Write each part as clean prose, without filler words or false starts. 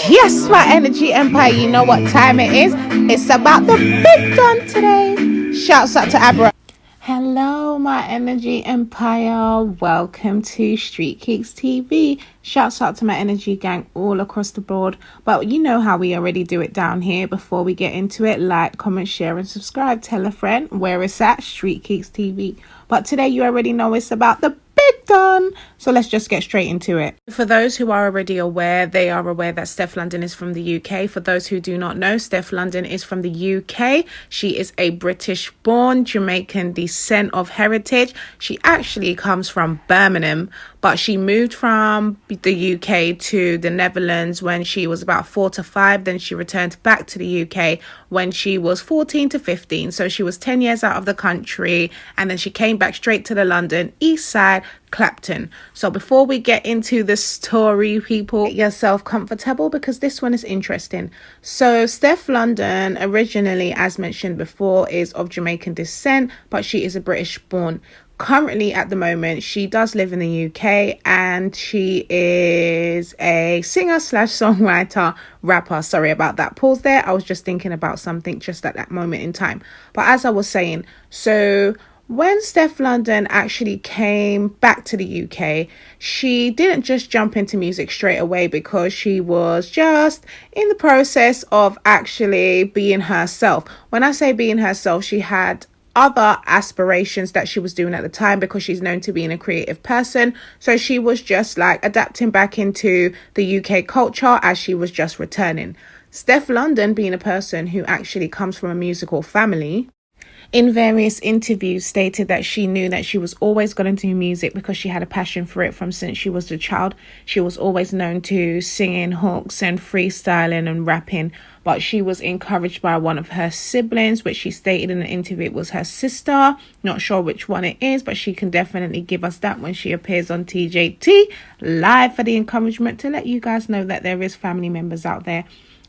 Yes, my energy empire, you know what time it is. It's about the big done today. Shouts out to Abra. Hello, my energy empire. Welcome to Street Keeks TV. Shouts out to my energy gang all across the board. But you know how we already do it down here. Before we get into it, like, comment, share, and subscribe. Tell a friend where it's at, Street Keeks TV. But today you already know it's about the big done. So let's just get straight into it. For those who are already aware, they are aware that Stefflondon is from the UK. For those who do not know, Stefflondon is from the UK. She is a British-born Jamaican descent of heritage. She actually comes from Birmingham, but she moved from the UK to the Netherlands when she was about 4 to 5. Then she returned back to the UK when she was 14 to 15. So she was 10 years out of the country, and then she came back straight to the London East Side, Clapton. So before we get into the story, people, get yourself comfortable because this one is interesting. So Stefflondon originally, as mentioned before, is of Jamaican descent, but she is a British born. Currently, at the moment, she does live in the UK and she is a singer slash songwriter, rapper. Sorry about that pause there. I was just thinking about something just at that moment in time. But as I was saying, so when Stefflondon actually came back to the UK, she didn't just jump into music straight away because she was just in the process of actually being herself. When I say being herself, she had other aspirations that she was doing at the time because she's known to being a creative person. So she was just like adapting back into the UK culture as she was just returning. Stefflondon, being a person who actually comes from a musical family, in various interviews stated that she knew that she was always going to do music because she had a passion for it from since she was a child. She was always known to singing hooks and freestyling and rapping, but she was encouraged by one of her siblings, which she stated in an interview it was her sister. Not sure which one it is, but she can definitely give us that when she appears on TJT live for the encouragement to let you guys know that there is family members out there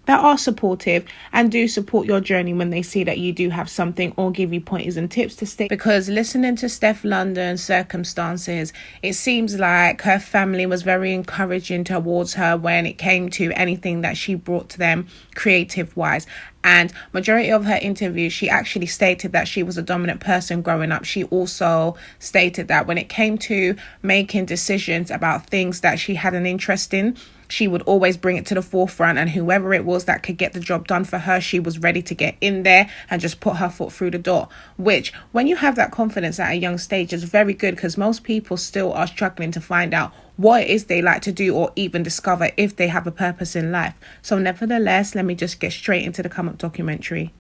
that are supportive and do support your journey when they see that you do have something or give you pointers and tips to stick. Because listening to Stefflondon's circumstances, it seems like her family was very encouraging towards her when it came to anything that she brought to them creative wise. And majority of her interviews, she actually stated that she was a dominant person growing up. She also stated that when it came to making decisions about things that she had an interest in, she would always bring it to the forefront, and whoever it was that could get the job done for her, she was ready to get in there and just put her foot through the door. Which, when you have that confidence at a young stage, is very good because most people still are struggling to find out what it is they like to do or even discover if they have a purpose in life. So nevertheless, let me just get straight into the come up documentary.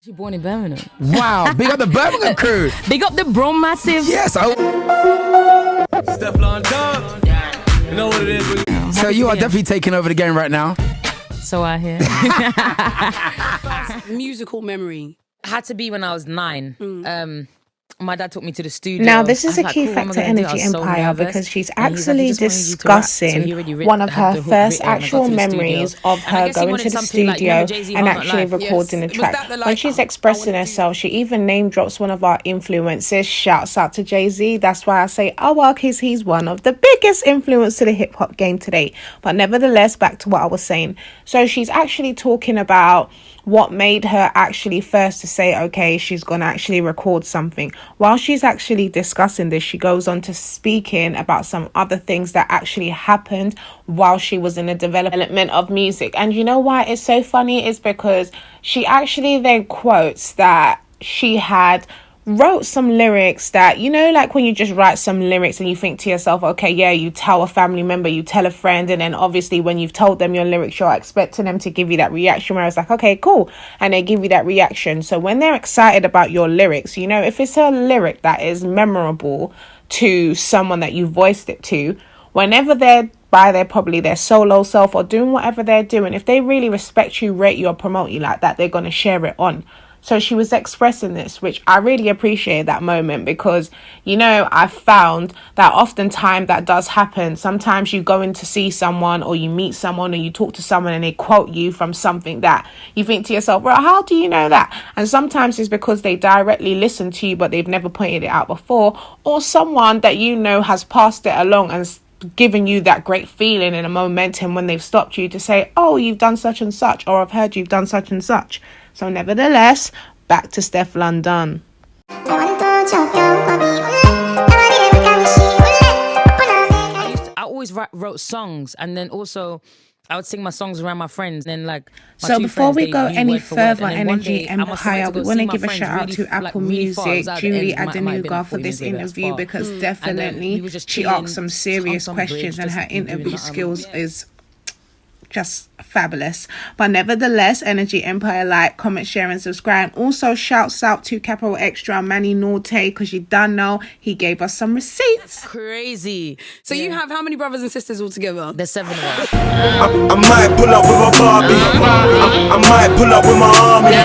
She born in Birmingham. Wow, big up the Birmingham crew. Big up the Brom Massive. Yes, Stefflondon. You know what it is. So you are definitely taking over the game right now. So I hear. Musical memory. Had to be when I was 9. My dad took me to the studio. Now, this is a like, key cool, factor Energy Empire because she's actually like, discussing one of her first actual memories of her going to the studio and actually recording the track. When she's expressing herself, she even name drops one of our influences. Shouts out to Jay-Z. That's why I say, oh, well, because he's one of the biggest influence to the hip-hop game today. But nevertheless, back to what I was saying. So she's actually talking about what made her actually first to say, okay, she's going to actually record something. While she's actually discussing this, she goes on to speaking about some other things that actually happened while she was in the development of music. And you know why it's so funny? Is because she actually then quotes that she had wrote some lyrics that, you know, like when you just write some lyrics and you think to yourself, okay, yeah, you tell a family member, you tell a friend, and then obviously when you've told them your lyrics, you're expecting them to give you that reaction where it's like, okay, cool, and they give you that reaction. So when they're excited about your lyrics, you know, if it's a lyric that is memorable to someone that you voiced it to, whenever they're by their solo self or doing whatever they're doing, if they really respect you, rate you, or promote you like that, they're going to share it on. So she was expressing this, which I really appreciate that moment because, you know, I found that oftentimes that does happen. Sometimes you go in to see someone or you meet someone or you talk to someone and they quote you from something that you think to yourself, well, how do you know that? And sometimes it's because they directly listen to you, but they've never pointed it out before, or someone that you know has passed it along and given you that great feeling and a momentum when they've stopped you to say, oh, you've done such and such, or I've heard you've done such and such. So nevertheless, back to Stefflondon. I always wrote songs, and then also I would sing my songs around my friends. And then like, so before we go any further, Energy Empire, we want to give a shout out to Apple Music, Julie Adenuga, for this interview, because definitely she asked some serious questions and her interview skills is just fabulous. But nevertheless, Energy Empire, like, comment, share and subscribe. Also shouts out to Capitalxtra, Manny Norte, because you don't know he gave us some receipts. Crazy. So you have how many brothers and sisters all together? There's 7 of us. I might pull up with my Barbie. I might pull up with my army.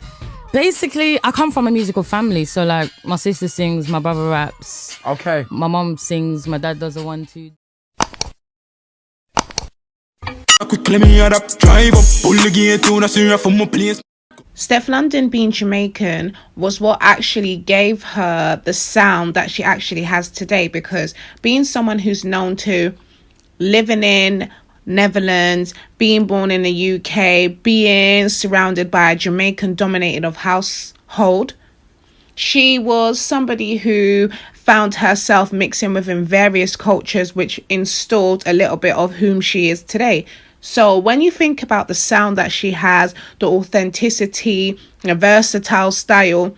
Basically, I come from a musical family, so like my sister sings, my brother raps, Okay. my mom sings, my dad does a 1-2. Stefflondon, being Jamaican, was what actually gave her the sound that she actually has today, because being someone who's known to living in Netherlands, being born in the UK, being surrounded by a Jamaican dominated of household, she was somebody who found herself mixing within various cultures, which installed a little bit of whom she is today. So when you think about the sound that she has, the authenticity, a versatile style,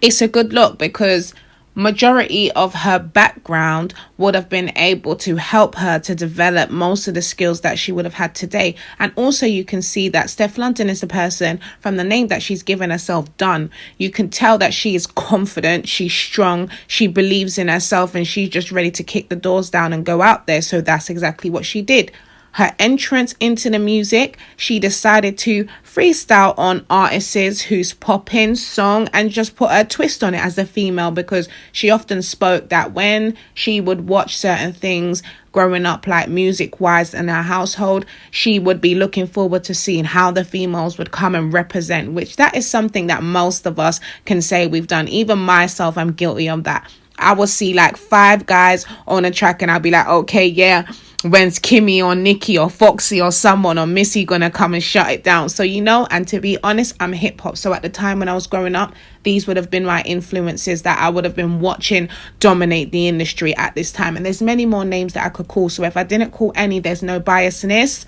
it's a good look, because majority of her background would have been able to help her to develop most of the skills that she would have had today. And also you can see that Stefflondon is a person, from the name that she's given herself, Done. You can tell that she is confident, she's strong, she believes in herself, and she's just ready to kick the doors down and go out there. So that's exactly what she did. Her entrance into the music, she decided to freestyle on artists whose pop-in song and just put a twist on it as a female, because she often spoke that when she would watch certain things growing up, like music-wise in her household, she would be looking forward to seeing how the females would come and represent, which that is something that most of us can say we've done. Even myself, I'm guilty of that. I will see like 5 guys on a track and I'll be like, okay, yeah, when's Kimmy or Nikki or Foxy or someone or Missy gonna come and shut it down? So, you know, and to be honest, I'm hip hop. So at the time when I was growing up, these would have been my influences that I would have been watching dominate the industry at this time. And there's many more names that I could call. So if I didn't call any, there's no biasness.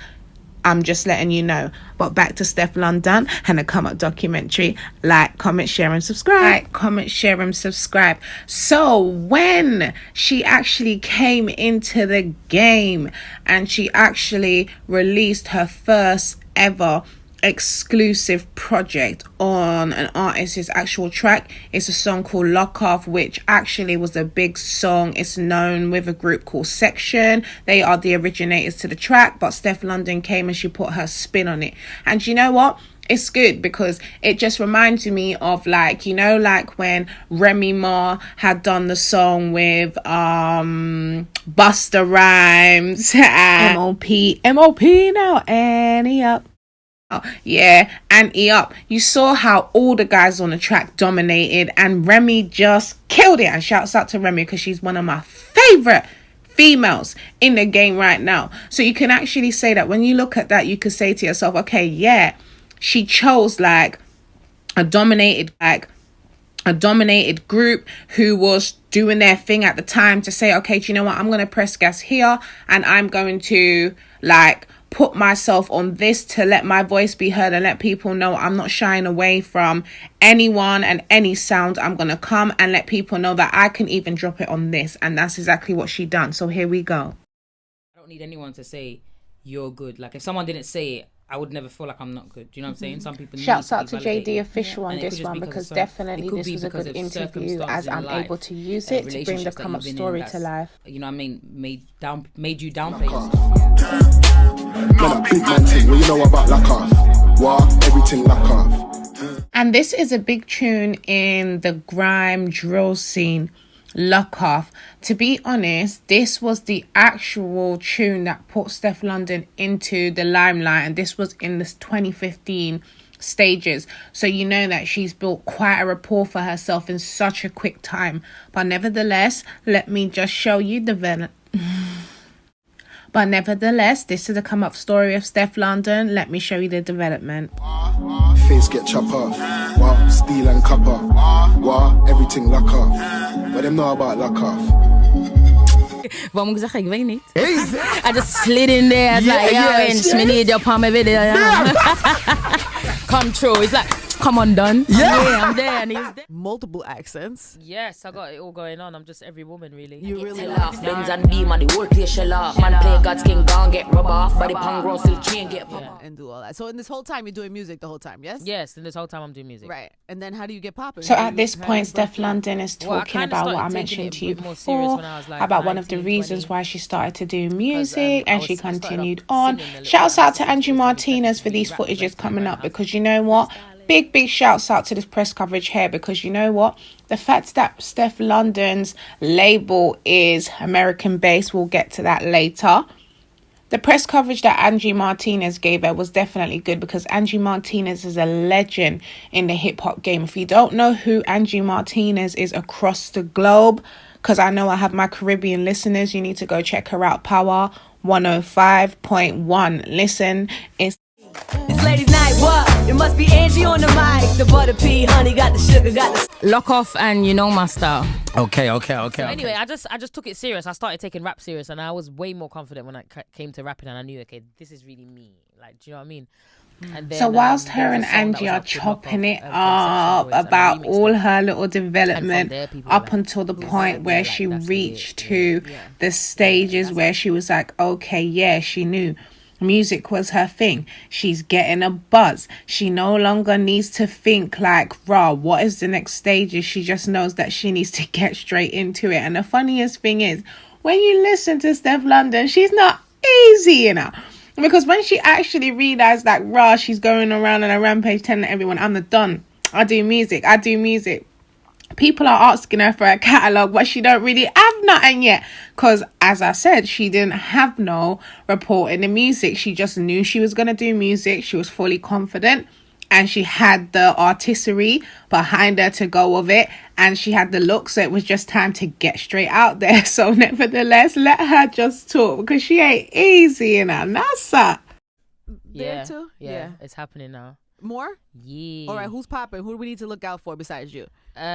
I'm just letting you know. But back to Stefflondon and the Come Up documentary. Like, comment, share and subscribe. Like, comment, share and subscribe. So when she actually came into the game and she actually released her first ever exclusive project on an artist's actual track, it's a song called Lock Off, which actually was a big song. It's known with a group called Section. They are the originators to the track, but Stefflondon came and she put her spin on it. And you know what? It's good because it just reminds me of, like, you know, like when Remy Ma had done the song with Busta Rhymes and MOP now, Annie up. Oh, yeah, and up. You saw how all the guys on the track dominated, and Remy just killed it. And shouts out to Remy because she's one of my favorite females in the game right now. So you can actually say that when you look at that, you could say to yourself, okay, yeah, she chose like a dominated group who was doing their thing at the time to say, okay, do you know what? I'm going to press gas here and I'm going to like put myself on this to let my voice be heard and let people know I'm not shying away from anyone and any sound. I'm going to come and let people know that I can even drop it on this. And that's exactly what she done. So here we go. I don't need anyone to say you're good. Like if someone didn't say it, I would never feel like I'm not good. Do you know what I'm saying? Some people shouts out to Jdofficial on this one because definitely this was a good interview as I'm able to use it to bring the come up story to life. You know what I mean? Made you downplay yourself. Big man thing, what you know about lock off? What? Everything lock off. And this is a big tune in the grime drill scene, Lock Off. To be honest, this was the actual tune that put Stefflondon into the limelight, and this was in the 2015 stages. So you know that she's built quite a rapport for herself in such a quick time. But nevertheless, let me just show you the But nevertheless, this is a come up story of Stefflondon. Let me show you the development. Face get chop off. Wow, steel and copper. Wow, everything lock off. But them know about lock off. Wat moet ik zeggen? Ik weet niet. I just slid in there. I was like, yo, and me need your palm video. Come true. It's like, come on, done. I'm there. And he's there. Multiple accents. Yes, I got it all going on. I'm just every woman, really. You really Laugh, Benz and beam and the whole place shell off. Man play God's king, gone get rub off. Body punk grown still chain get pop off. and do all that. So in this whole time, you're doing music the whole time, yes? Yes, and this whole time I'm doing music. Right. And then how do you get popping? So at this point, Stefflondon is talking about what I mentioned to you before, about one of the reasons why she started to do music, and she continued on. Shouts out to Angie Martinez for these footages coming up, because you know what? Big shouts out to this press coverage here, because you know what? The fact that Stefflondon's label is American based, we'll get to that later. The press coverage that Angie Martinez gave her was definitely good, because Angie Martinez is a legend in the hip-hop game. If you don't know who Angie Martinez is across the globe, because I know I have my Caribbean listeners, you need to go check her out. Power 105.1. Listen, it's It's ladies' night, what? It must be Angie on the mic. The butter pea, honey, got the sugar, got the... Lock off, and you know my style. Okay. Anyway, I just took it serious. I started taking rap serious, and I was way more confident when I came to rapping, and I knew, okay, this is really me. Like, do you know what I mean? And then, so whilst her and Angie are chopping it up about all her little development up until the point where she reached to the stages where she was like, okay, yeah, she knew music was her thing. She's getting a buzz. She no longer needs to think like, rah, what is the next stages? She just knows that she needs to get straight into it. And the funniest thing is, when you listen to Stefflondon, she's not easy, you know. Because when she actually realized that, rah, she's going around on a rampage telling everyone, I'm the Don. I do music. People are asking her for a catalogue, but she don't really have nothing yet. Because, as I said, she didn't have no report in the music. She just knew she was going to do music. She was fully confident. And she had the artistry behind her to go with it. And she had the look. So it was just time to get straight out there. So nevertheless, let her just talk. Because she ain't easy, you know. NASA. Yeah, too? yeah, it's happening now. More? Yeah. All right, who's popping? Who do we need to look out for besides you?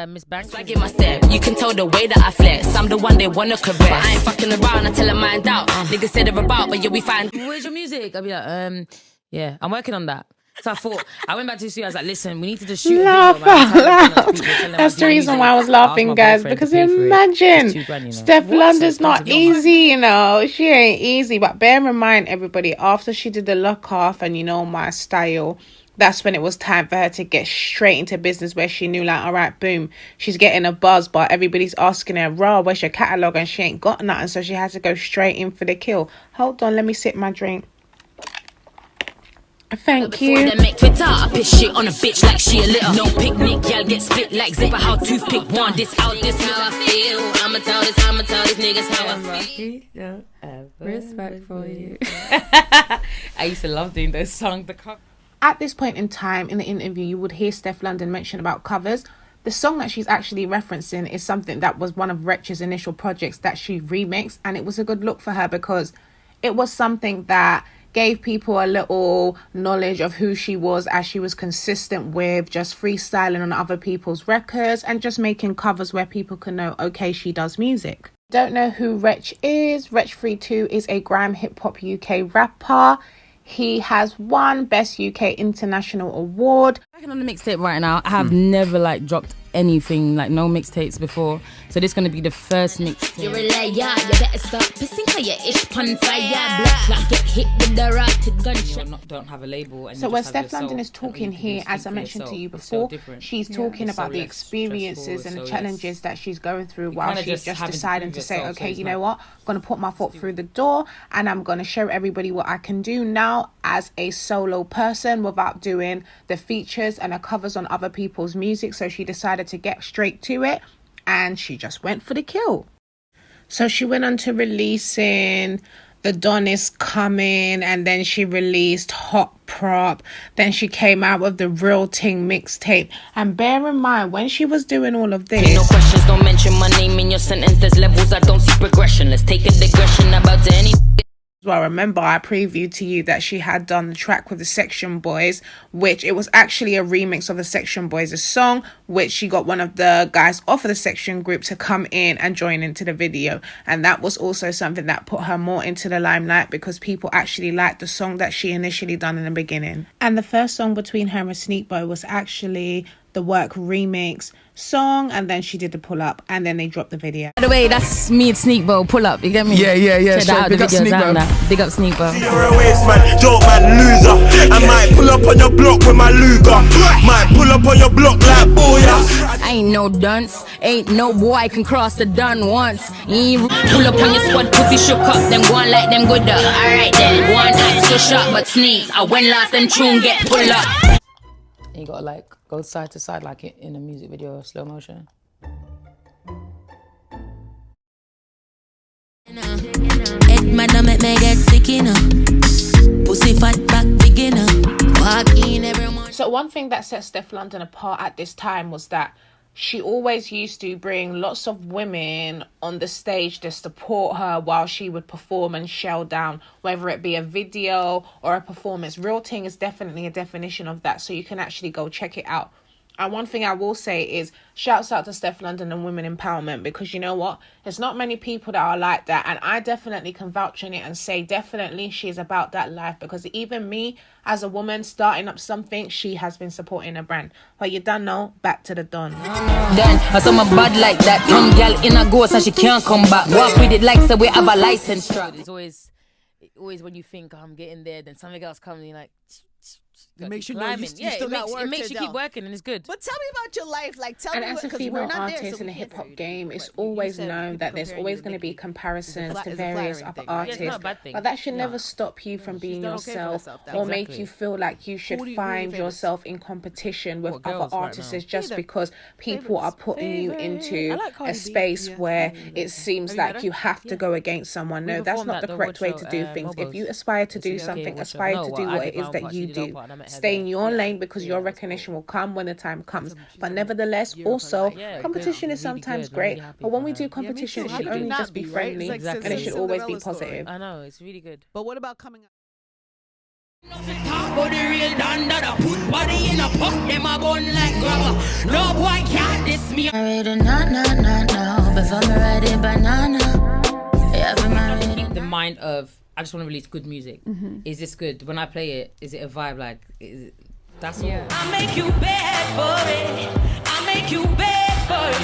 Miss Banks. I get my step. You can tell the way that I flex. I'm the one they wanna caress. But I ain't fucking around until I mind out. Niggas said they're about, but yeah, we find. Where's your music? I'll be like, yeah, I'm working on that. So I went back to the studio. I was like, listen, we need to just shoot Laugh a video. out loud. That's the reason why I was laughing, guys, because imagine Stefflondon's not easy, you know. She ain't easy. But bear in mind, everybody, after she did the lock off and you know my style, that's when it was time for her to get straight into business, where she knew, like, all right, boom, she's getting a buzz, but everybody's asking her, raw, where's your catalogue? And she ain't got nothing, so she had to go straight in for the kill. Hold on, let me sip my drink. Thank you. They make Twitter, I piss shit on a bitch like she a litter. No picnic, y'all get split like zipper. How toothpick one, this out, this how I feel. I'ma tell these niggas how I feel. Respect for you. I used to love doing those songs. At this point in time in the interview, you would hear Stefflondon mention about covers. The song that she's actually referencing is something that was one of Wretch's initial projects that she remixed, and it was a good look for her because it was something that gave people a little knowledge of who she was, as she was consistent with just freestyling on other people's records and just making covers where people can know, okay, she does music. Don't know who Wretch is? Wretch32 is a grime hip hop UK rapper. He has won Best UK International Award. Working on the mixtape right now. I have never dropped anything, no mixtapes before. So this is going to be the first mixtape. You're a liar, you better stop pissing cause your ish pun fire. Blood clot get hit with the rocket gunshot. Don't have a label. And so when Stefflondon is talking here, as I mentioned to you before, she's talking about the experiences and the challenges that she's going through while she's just deciding to say, okay, you know what, I'm going to put my foot through the door and I'm going to show everybody what I can do now as a solo person without doing the features and the covers on other people's music. So she decided to get straight to it and she just went for the kill. So she went on to releasing The Don Is Coming, and then she released Hot Prop. Then she came out with the Real Ting mixtape. And bear in mind, when she was doing all of this, no questions, don't mention my name in your sentence. There's levels, I don't see progression. Let's take a digression about to any Well, remember I previewed to you that she had done the track with the Section Boys, which it was actually a remix of the Section Boys' song, which she got one of the guys off of the Section group to come in and join into the video. And that was also something that put her more into the limelight because people actually liked the song that she initially done in the beginning. And the first song between her and Sneakbo was actually the Work remix song, and then she did the pull up, and then they dropped the video. By the way, that's me and Sneakbo, pull up, you get me? Yeah. Check out the videos out now. Big up Sneakbo. You're a waste man, dope man, loser. I might pull up on your block with my Luger. Might pull up on your block like booyah. I ain't no dunce, ain't no boy can cross the dun once. Pull up on your squad, pussy shook up, them go on like them good. Alright then, one act so sharp but sneaks. I went last, them tune get pull up. You gotta like go side to side like in a music video, slow motion. Head madam make me get sick pussy fat back beginner. Walk in every morning. So one thing that set Stefflondon apart at this time was that she always used to bring lots of women on the stage to support her while she would perform and shell down, whether it be a video or a performance. Real Ting is definitely a definition of that, so you can actually go check it out. And one thing I will say is shouts out to Stefflondon and women empowerment, because you know what? There's not many people that are like that. And I definitely can vouch on it and say definitely she's about that life, because even me as a woman starting up something, she has been supporting a brand. But you don't know, back to the Don. Then I saw my bad like that. Young girl in a ghost and she can't come back. Walk with it like so we have a license. It's always when you think I'm getting there, then something else comes and you're like... It makes you know you still got work it makes to you do. keep working and it's good. But tell me about your life. Like, tell me as a female artist in the hip hop game, it's always known that there's always going to be comparisons to various other artists. Yeah, it's not a bad thing. But that should never stop you from being yourself or make you feel like you should find yourself in competition with other artists just because people are putting you into a space where it seems like you have to go against someone. No, that's not the correct way to do things. If you aspire to do something, aspire to do what it is that you do. Stay in your lane, because your recognition will come when the time comes. But nevertheless, also, competition is sometimes great. But when we do competition, it should only just be friendly, and it should always be positive. I know, it's really good. But what about coming up? Keep the mind of, I just want to release good music. Is this good? When I play it, is it a vibe? Like, that's all. I make you bad for it. I make you bad for it.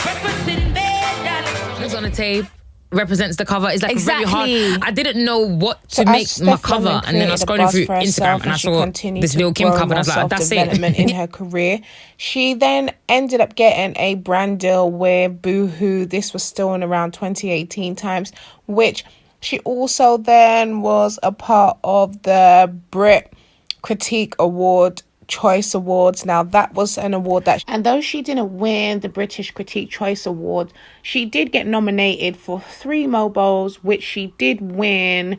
Breakfast in bed, What's on the tape represents the cover. It's like exactly. very hard. I didn't know what to make my cover, and then I was scrolling through Instagram and I saw this Lil Kim cover and I was like, that's it. In her career, she then ended up getting a brand deal with Boohoo. This was still in around 2018 times, which she also then was a part of the Brit Critique Award Choice Awards. Now that was an award that, and though she didn't win the British Critique Choice Award, she did get nominated for 3 Mobos, which she did win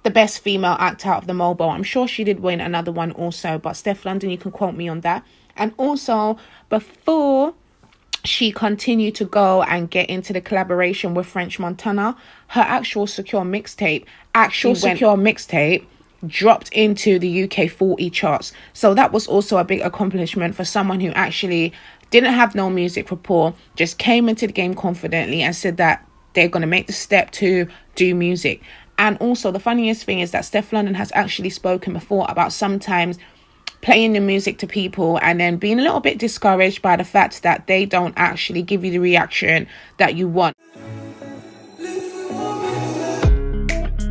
the best female act out of the Mobo. I'm sure she did win another one also, but Stefflondon, you can quote me on that. And also, before she continued to go and get into the collaboration with French Montana, her actual Secure mixtape dropped into the UK 40 charts. So that was also a big accomplishment for someone who actually didn't have no music rapport, just came into the game confidently and said that they're going to make the step to do music. And also the funniest thing is that Stefflondon has actually spoken before about sometimes playing the music to people and then being a little bit discouraged by the fact that they don't actually give you the reaction that you want.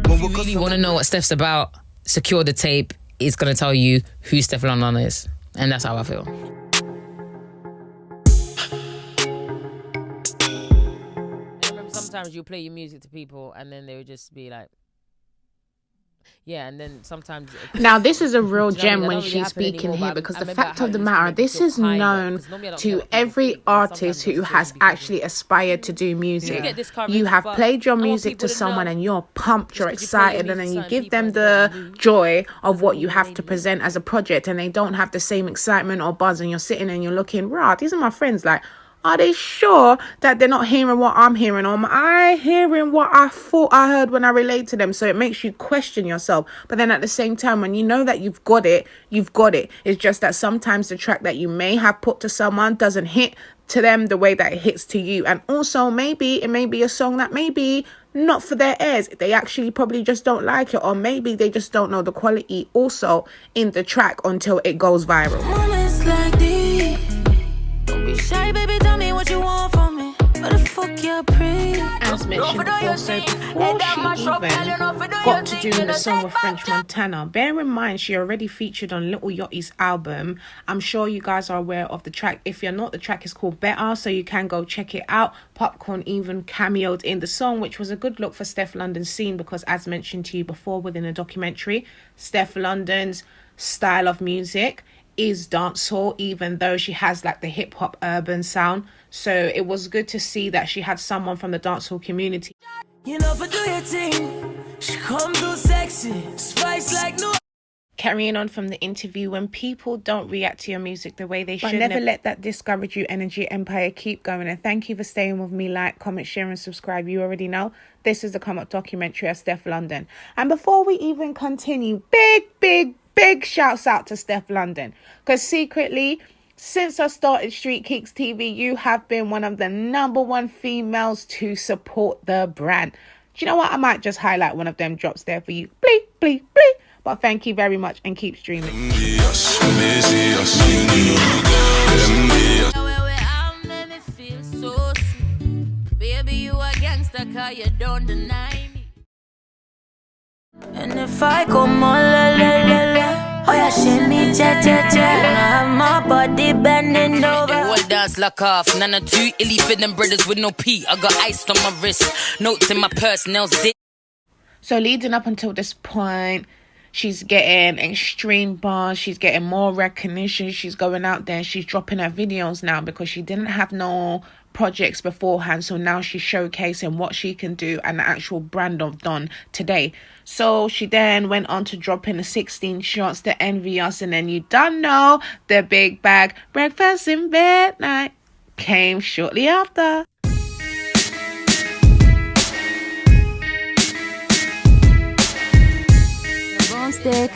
If you really want to know what Steph's about, Secure the Tape is going to tell you who Stefflondon is. And that's how I feel. Sometimes you play your music to people and then they would just be like, yeah, and then sometimes... Now, this is a real gem when she's speaking here, because the fact of the matter, this is known to every artist who has actually aspired to do music. You have played your music to someone and you're pumped, you're excited, and then you give them the joy of what you have to present as a project, and they don't have the same excitement or buzz, and you're sitting and you're looking, rah, these are my friends, like, Are they sure that they're not hearing what I'm hearing? Or am I hearing what I thought I heard when I relayed to them? So it makes you question yourself. But then at the same time, when you know that you've got it, you've got it. It's just that sometimes the track that you may have put to someone doesn't hit to them the way that it hits to you. And also maybe it may be a song that maybe not for their ears. They actually probably just don't like it, or maybe they just don't know the quality also in the track until it goes viral. Moments like these, don't be shy, baby, tell me what you want from me. What the fuck you're pretty. As mentioned before, so before she even got to doing the song with French Montana, bear in mind she already featured on Little Yachty's album. I'm sure you guys are aware of the track. If you're not, the track is called Better, so you can go check it out. Popcorn even cameoed in the song, which was a good look for Stefflondon's scene, because as mentioned to you before within a documentary, Stefflondon's style of music is dancehall, even though she has like the hip-hop urban sound. So it was good to see that she had someone from the dancehall community. You know, for do your thing, she come too sexy, spice like no. Carrying on from the interview, when people don't react to your music the way they should, never let that discourage you. Energy Empire, keep going. And thank you for staying with me. Like, comment, share and subscribe. You already know this is the Come Up documentary of Stefflondon. And before we even continue, big shouts out to Stefflondon, because secretly, since I started Street Keeks TV, you have been one of the #1 females to support the brand. Do you know what? I might just highlight one of them drops there for you. Bleep, bleep, bleep. But thank you very much and keep streaming. Baby, you a gangster, 'cause you don't deny me. And if I come on, la la la la, oh yeah, shimmy, cha cha cha. Wanna have my body bending over. The whole dance lock off. None of two illy for them brothers with no P. I got ice on my wrist, notes in my purse, nails dick. So leading up until this point, she's getting extreme bars. She's getting more recognition. She's going out there and she's dropping her videos now because she didn't have no projects beforehand. So now she's showcasing what she can do and the actual brand of Don today. So she then went on to drop in the 16 shots to Envy Us. And then you don't know, the big bag breakfast in bed night came shortly after. Stick.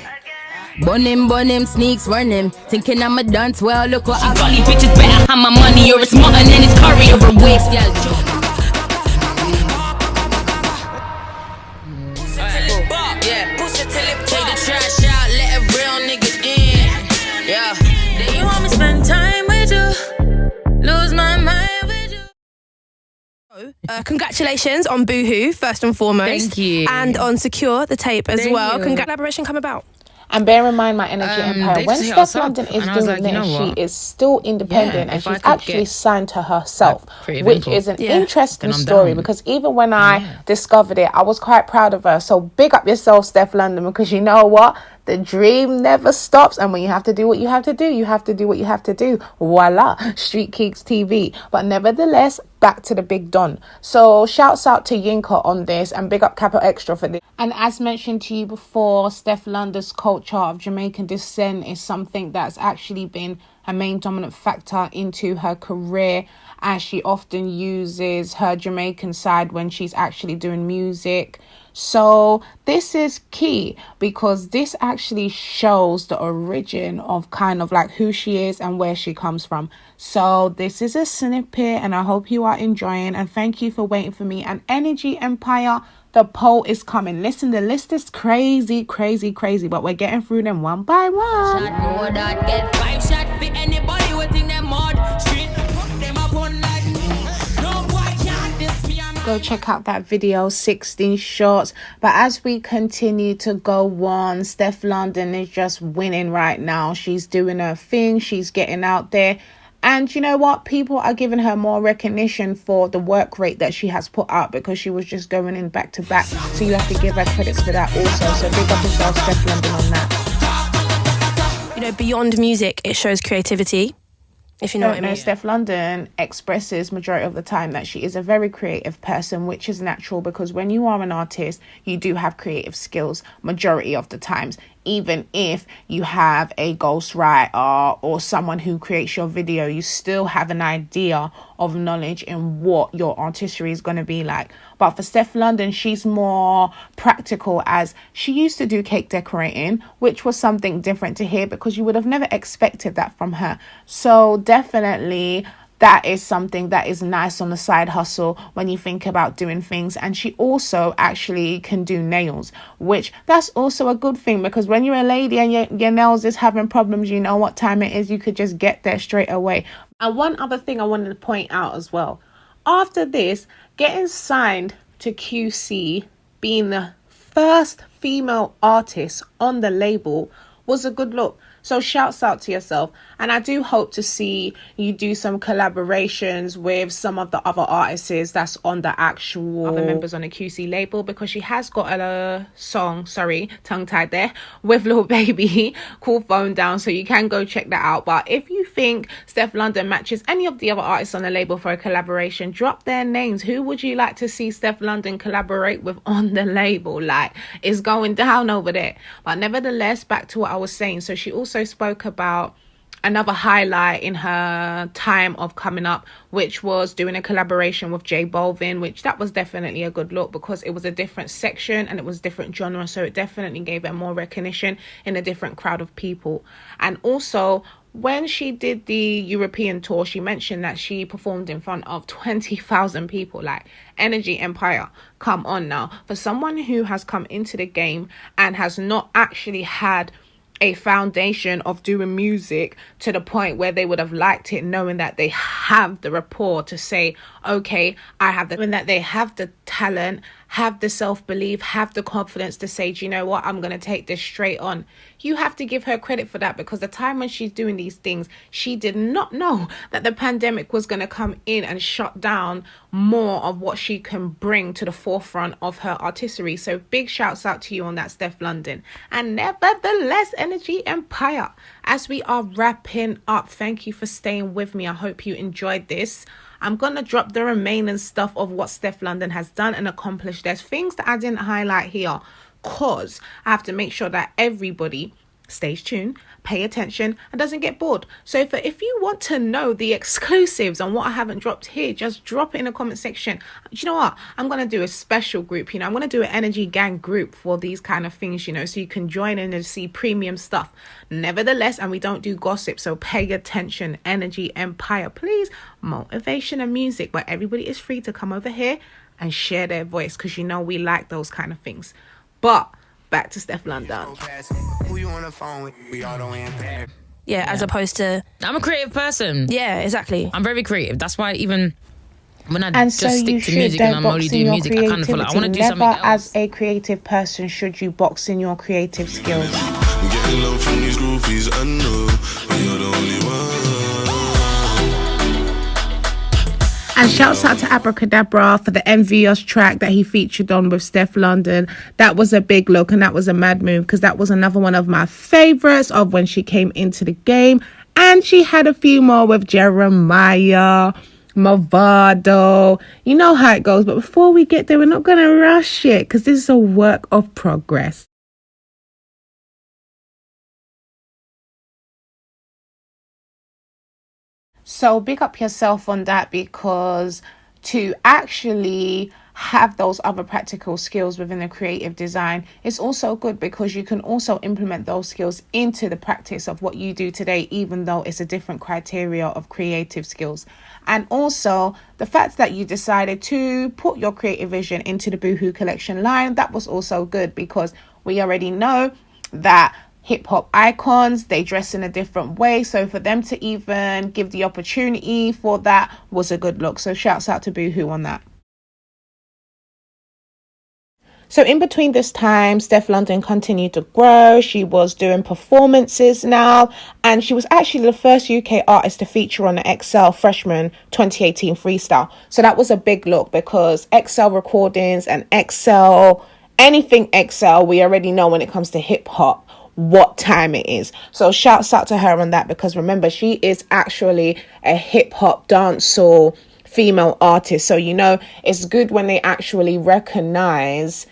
Bun him, sneaks, run him. Thinking I'm a dance, well, look what I got. These bitches better have my money or it's mutton and it's curry or a waste, girl. Take the trash out, let a real nigga in. Yeah. Then you want me spend time with you, lose my mind with you. Congratulations on Boohoo, first and foremost. Thank you. And on Secure, the tape as Thank well. you. Collaboration come about? And bear in mind, my Energy Empire, when Stefflondon is doing like, this, she is still independent and she's actually signed to herself, which is an interesting story because even when I discovered it, I was quite proud of her. So big up yourself, Stefflondon, because you know what? The dream never stops, and when you have to do what you have to do, you have to do what you have to do. Voila, Street Keeks TV. But nevertheless, back to the big Don. So shouts out to Yinka on this, and big up Capitalxtra for this. And as mentioned to you before, Stefflondon's culture of Jamaican descent is something that's actually been a main dominant factor into her career, as she often uses her Jamaican side when she's actually doing music. So this is key because this actually shows the origin of kind of like who she is and where she comes from. So this is a snippet and I hope you are enjoying, and thank you for waiting for me. And Energy Empire, the poll is coming. Listen, the list is crazy, but we're getting through them one by one. Know that get 5 shot for anybody within them mod. Street put them up on like no boy can't diss me. Go check out that video, 16 shots. But as we continue to go on, Stefflondon is just winning right now. She's doing her thing. She's getting out there. And you know what? People are giving her more recognition for the work rate that she has put out because she was just going in back to back. So you have to give her credits for that also. So big up yourself, Stefflondon, on that. You know, beyond music, it shows creativity. If you know what I mean. Stefflondon expresses majority of the time that she is a very creative person, which is natural because when you are an artist, you do have creative skills majority of the times. even if you have a ghostwriter or someone who creates your video, you still have an idea of knowledge in what your artistry is going to be like. But for Stefflondon, she's more practical, as she used to do cake decorating, which was something different to hear because you would have never expected that from her. So definitely that is something that is nice on the side hustle when you think about doing things. And she also actually can do nails, which that's also a good thing, because when you're a lady and your nails is having problems, you know what time it is, you could just get there straight away. And one other thing I wanted to point out as well, after this, getting signed to QC, being the first female artist on the label, was a good look. So shouts out to yourself. And I do hope to see you do some collaborations with some of the other artists that's on the actual other members on the QC label, because she has got a song, tongue-tied there, with Lil Baby called Phone Down. So you can go check that out. But if you think Stefflondon matches any of the other artists on the label for a collaboration, drop their names. Who would you like to see Stefflondon collaborate with on the label? Like, it's going down over there. But nevertheless, back to what I was saying. So she also spoke about another highlight in her time of coming up, which was doing a collaboration with J Balvin, which that was definitely a good look because it was a different section and it was different genre, so it definitely gave her more recognition in a different crowd of people. And also, when she did the European tour, she mentioned that she performed in front of 20,000 people. Like, Energy Empire, come on now. For someone who has come into the game and has not actually had a foundation of doing music to the point where they would have liked it, knowing that they have the rapport to say, okay, I have the, and that they have the talent, have the self-belief, have the confidence to say, do you know what, I'm going to take this straight on. You have to give her credit for that, because the time when she's doing these things, she did not know that the pandemic was going to come in and shut down more of what she can bring to the forefront of her artistry. So big shouts out to you on that, Stefflondon. And nevertheless, Energy Empire, as we are wrapping up, thank you for staying with me. I hope you enjoyed this. I'm going to drop the remaining stuff of what Stefflondon has done and accomplished. There's things that I didn't highlight here because I have to make sure that everybody stays tuned, pay attention, and doesn't get bored. So if you want to know the exclusives on what I haven't dropped here, just drop it in the comment section. Do you know what? I'm going to do a special group, I'm going to do an Energy Gang group for these kind of things, so you can join in and see premium stuff. Nevertheless, and we don't do gossip, so pay attention. Energy Empire, please. Motivation and music, where everybody is free to come over here and share their voice, because we like those kind of things. But back to Stefflondon. Yeah, as opposed to... I'm a creative person. Yeah, exactly. I'm very creative. That's why even when I And just so stick you to should music and I'm only doing music, I kind of feel like I want to do something Never, else. as a creative person, should you box in your creative skills. I'm getting love from these groupies, I know you're the only one. And shouts out to Abracadabra for the Envious track that he featured on with Stefflondon. That was a big look and that was a mad move, because that was another one of my favorites of when she came into the game. And she had a few more with Jeremiah, Movado. You know how it goes. But before we get there, we're not going to rush it, because this is a work of progress. So big up yourself on that, because to actually have those other practical skills within the creative design is also good, because you can also implement those skills into the practice of what you do today, even though it's a different criteria of creative skills. And also the fact that you decided to put your creative vision into the Boohoo collection line, that was also good, because we already know that hip-hop icons, they dress in a different way, so for them to even give the opportunity for that was a good look. So shouts out to Boohoo on that. So in between this time, Stefflondon continued to grow. She was doing performances now, and she was actually the first UK artist to feature on the XL Freshman 2018 Freestyle. So that was a big look, because XL recordings and XL, anything XL, we already know when it comes to hip-hop what time it is. So shouts out to her on that, because remember, she is actually a hip-hop dancehall female artist. So it's good when they actually recognize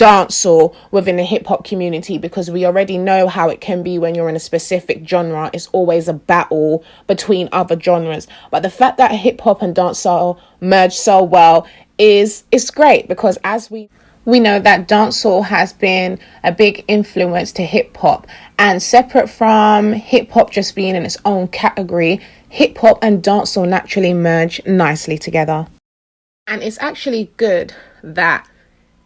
dancehall within the hip-hop community, because we already know how it can be when you're in a specific genre. It's always a battle between other genres. But the fact that hip-hop and dancehall merge so well is great, because as we know that dancehall has been a big influence to hip-hop, and separate from hip-hop just being in its own category, hip-hop and dancehall naturally merge nicely together. And it's actually good that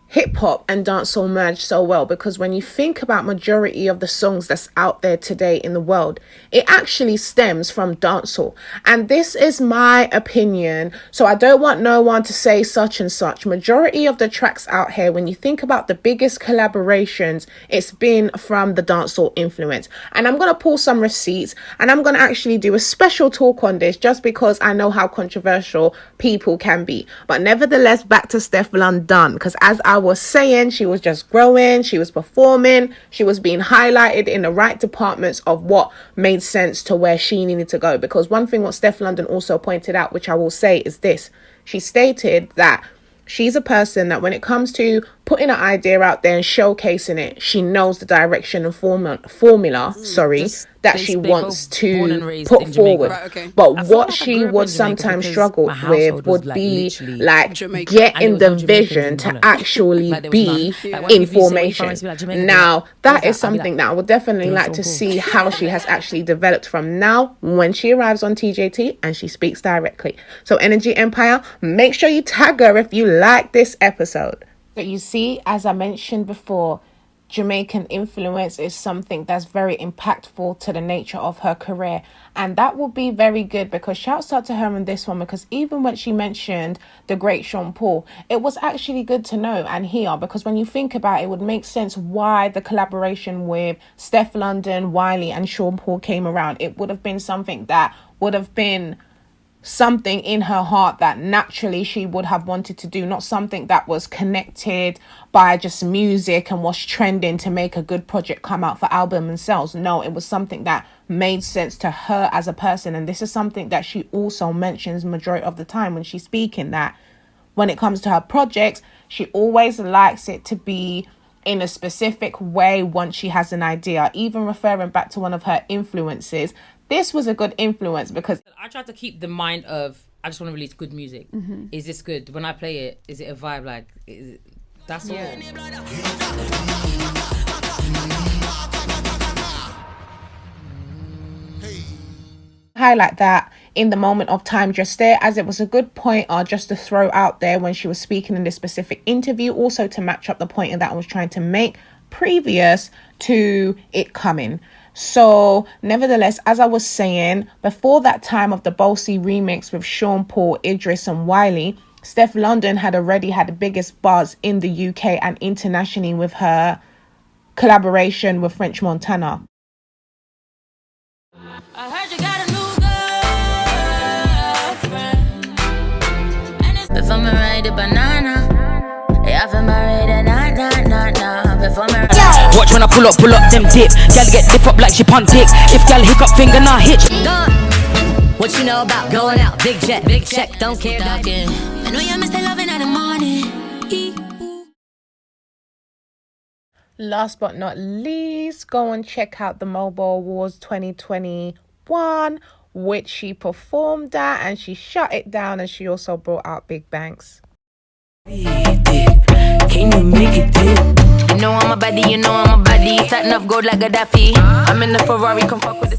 hip-hop and dancehall merge so well, because when you think about majority of the songs that's out there today in the world, it actually stems from dancehall. And this is my opinion, so I don't want no one to say such and such. Majority of the tracks out here, when you think about the biggest collaborations, it's been from the dancehall influence. And I'm going to pull some receipts, and I'm going to actually do a special talk on this, just because I know how controversial people can be. But nevertheless, back to Stefflondon, because as I was saying, she was just growing, she was performing, she was being highlighted in the right departments of what made sense to where she needed to go. Because one thing what Stefflondon also pointed out, which I will say, is this: she stated that she's a person that when it comes to putting an idea out there and showcasing it, she knows the direction and formula that she wants to put forward. Right, okay. But what she would sometimes struggle with would be like getting the vision to actually be in formation. Now, that is something that I would definitely like to see how she has actually developed from now when she arrives on TJT and she speaks directly. So Energy Empire, make sure you tag her if you like this episode. But you see, as I mentioned before, Jamaican influence is something that's very impactful to the nature of her career, and that will be very good, because shouts out to her on this one, because even when she mentioned the great Sean Paul, it was actually good to know and hear, because when you think about it, it would make sense why the collaboration with Stefflondon, Wiley and Sean Paul came around. It would have been something that would have been something in her heart that naturally she would have wanted to do, not something that was connected by just music and was trending to make a good project come out for album and sales. No, it was something that made sense to her as a person. And this is something that she also mentions majority of the time when she's speaking, that when it comes to her projects, she always likes it to be in a specific way once she has an idea. Even referring back to one of her influences, this was a good influence, because I try to keep the mind of, I just want to release good music. Mm-hmm. Is this good? When I play it, is it a vibe? Like, that's all. Highlight that in the moment of time just there, as it was a good pointer just to throw out there when she was speaking in this specific interview, also to match up the pointer that I was trying to make previous to it coming. So nevertheless, as I was saying, before that time of the Bossy remix with Sean Paul, Idris and Wiley, Stefflondon had already had the biggest buzz in the UK and internationally with her collaboration with French Montana. I heard you got a new girlfriend. Before me ride the banana, yeah, for me ride a na. Before me watch when I pull up them dip. Gal get dip up like she pun dick. If gal hiccup finger nah hitch. What you know about going out? Big jet, big check, don't care. I know you miss the loving in the morning. Last but not least, go and check out the Mobile Awards 2021, which she performed at, and she shut it down, and she also brought out Big Banks. Can you make it dip? You know I'm a baddie, Starting off gold like Gaddafi. I'm in the Ferrari, come fuck with the